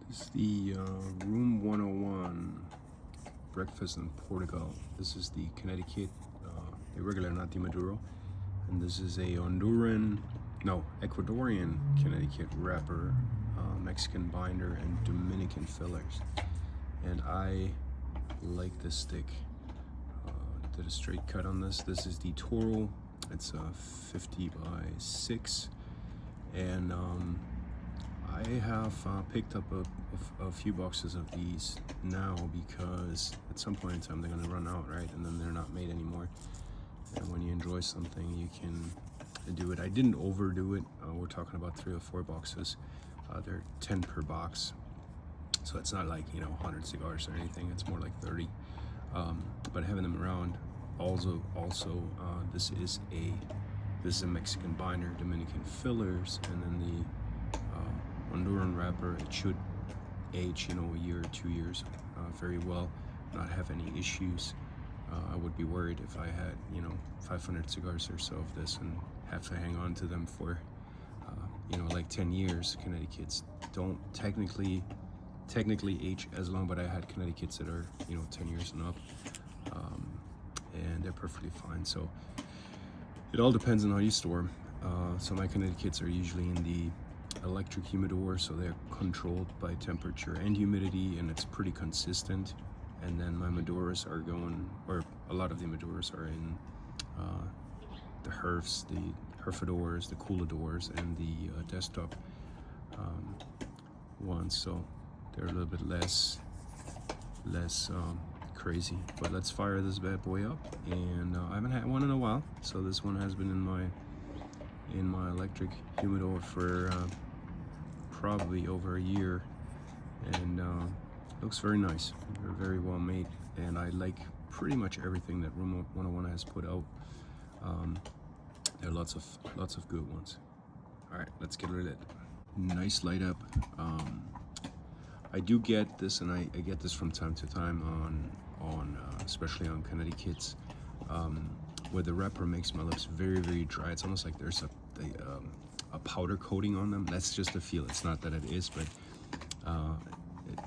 This is the Room 101 Breakfast in Portugal. This is the Connecticut, the regular nutty Maduro, and this is a Ecuadorian Connecticut wrapper, Mexican binder, and Dominican fillers. And I like this stick. Did a straight cut on this. This is the Toro. It's a 50 by 6, and I have picked up a few boxes of these now because at some point in time they're going to run out, right? And then they're not made anymore. And when you enjoy something, you can do it. I didn't overdo it. We're talking about 3 or 4 boxes. They're 10 per box, so it's not like 100 cigars or anything. It's more like 30. But having them around, also this is a Mexican binder, Dominican fillers, and then the Honduran wrapper. It should age a year or 2 years very well, not have any issues. I would be worried if I had 500 cigars or so of this and have to hang on to them for like 10 years. Connecticut's don't technically age as long, but I had Connecticut's that are 10 years and up, and they're perfectly fine. So it all depends on how you store them. So my Connecticut's are usually in the electric humidor, so they're controlled by temperature and humidity, and it's pretty consistent. And then my Maduras are going, or a lot of the Maduras are in the Herfs, the Herfadors, the Cooladors, and the desktop ones. So they're a little bit less crazy. But let's fire this bad boy up. And I haven't had one in a while, so this one has been in my electric humidor for probably over a year, and looks very nice. They're very well made, and I like pretty much everything that Room 101 has put out. There are lots of good ones. All right, let's get rid of it. Nice light up. I do get this, and I get this from time to time on especially on Connecticut's, where the wrapper makes my lips very, very dry. It's almost like there's a powder coating on them. That's just a feel. It's not that it is, but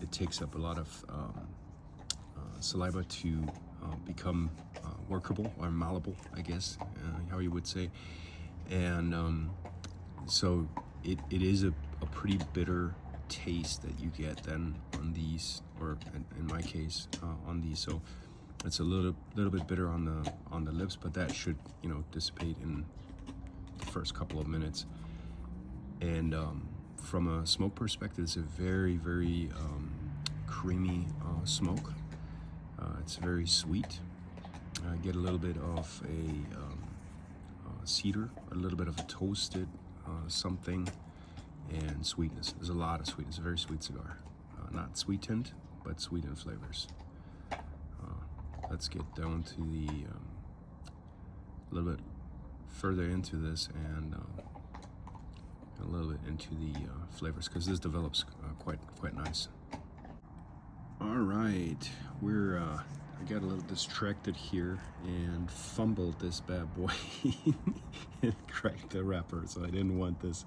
it takes up a lot of saliva to become workable or malleable, I guess, how you would say. And so it is a pretty bitter taste that you get then on these, or in my case on these. So it's a little bit bitter on the lips, but that should dissipate in the first couple of minutes. And from a smoke perspective, it's a very, very creamy smoke. It's very sweet. I get a little bit of a cedar, a little bit of a toasted something, and sweetness. There's a lot of sweetness. A very sweet cigar. Not sweetened, but sweet in flavors. Let's get down to the a little bit further into this, and a little bit into the flavors, because this develops quite nice. All right, I got a little distracted here and fumbled this bad boy and cracked the wrapper. So I didn't want this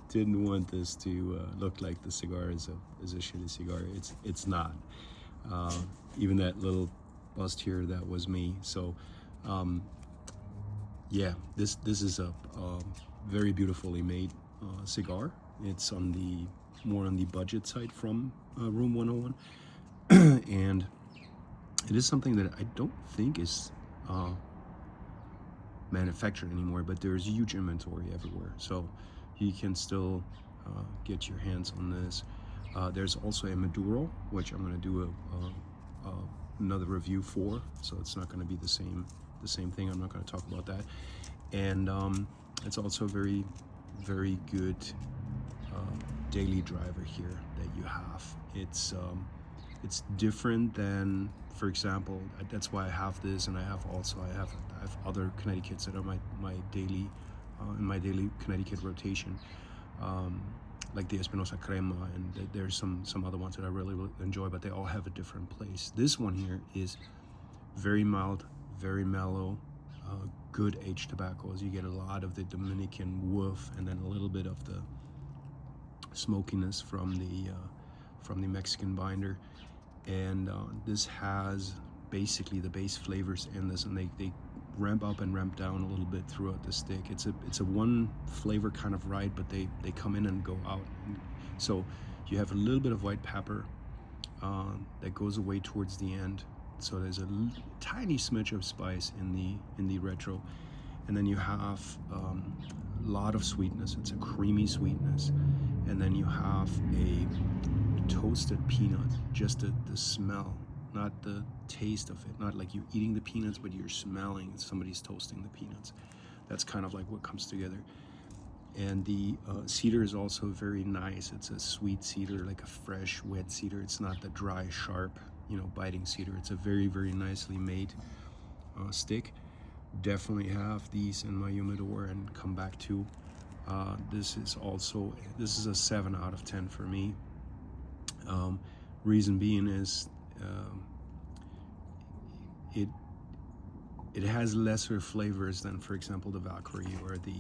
to look like the cigar is a shitty cigar. It's not. Even that little bust here, that was me. So yeah, this is a very beautifully made cigar. It's more on the budget side from Room 101, and it is something that I don't think is manufactured anymore, but there's huge inventory everywhere, so you can still get your hands on this. There's also a Maduro, which I'm going to do another review for, so it's not going to be the same thing. I'm not going to talk about that. And it's also a very, very good daily driver here that you have. It's different than, for example, that's why I have this, and I have other Connecticut's that are my daily in my daily Connecticut rotation, like the Espinosa Crema, and there's some other ones that I really enjoy, but they all have a different place. This one here is very mild, very mellow, good aged tobaccos. You get a lot of the Dominican woof, and then a little bit of the smokiness from from the Mexican binder, and this has basically the base flavors in this, and they ramp up and ramp down a little bit throughout the stick. It's a one flavor kind of ride, but they come in and go out. And so you have a little bit of white pepper that goes away towards the end. So there's a tiny smidge of spice in the retro, and then you have a lot of sweetness. It's a creamy sweetness, and then you have a toasted peanut. Just the smell, not the taste of it. Not like you're eating the peanuts, but you're smelling somebody's toasting the peanuts. That's kind of like what comes together. And the cedar is also very nice. It's a sweet cedar, like a fresh, wet cedar. It's not the dry, sharp, biting cedar. It's a very, very nicely made stick. Definitely have these in my humidor and come back to. This is a 7 out of 10 for me. Reason being is it has lesser flavors than, for example, the Valkyrie or the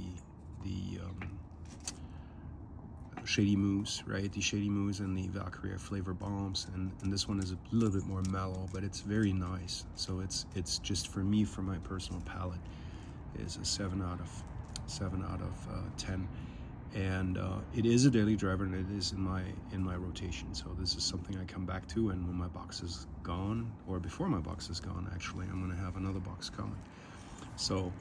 Shady Moose, right? The Shady Moose and the Valkyrie are flavor bombs, and this one is a little bit more mellow, but it's very nice. So it's just, for me, for my personal palate, is a 7 out of 10. And it is a daily driver, and it is in my rotation. So this is something I come back to, and when my box is gone, or before my box is gone, actually, I'm going to have another box coming. So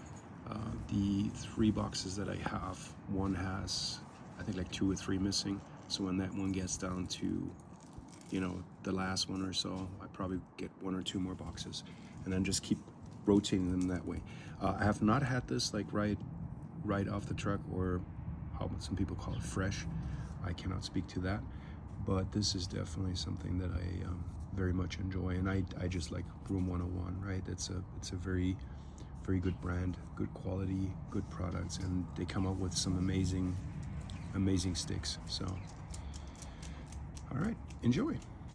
the 3 boxes that I have, one has, I think, like 2 or 3 missing. So when that one gets down to, the last one or so, I probably get 1 or 2 more boxes, and then just keep rotating them that way. I have not had this like right off the truck, or how some people call it fresh. I cannot speak to that, but this is definitely something that I very much enjoy, and I just like Room101, right? It's a very, very good brand, good quality, good products, and they come up with some amazing sticks. So, all right, enjoy.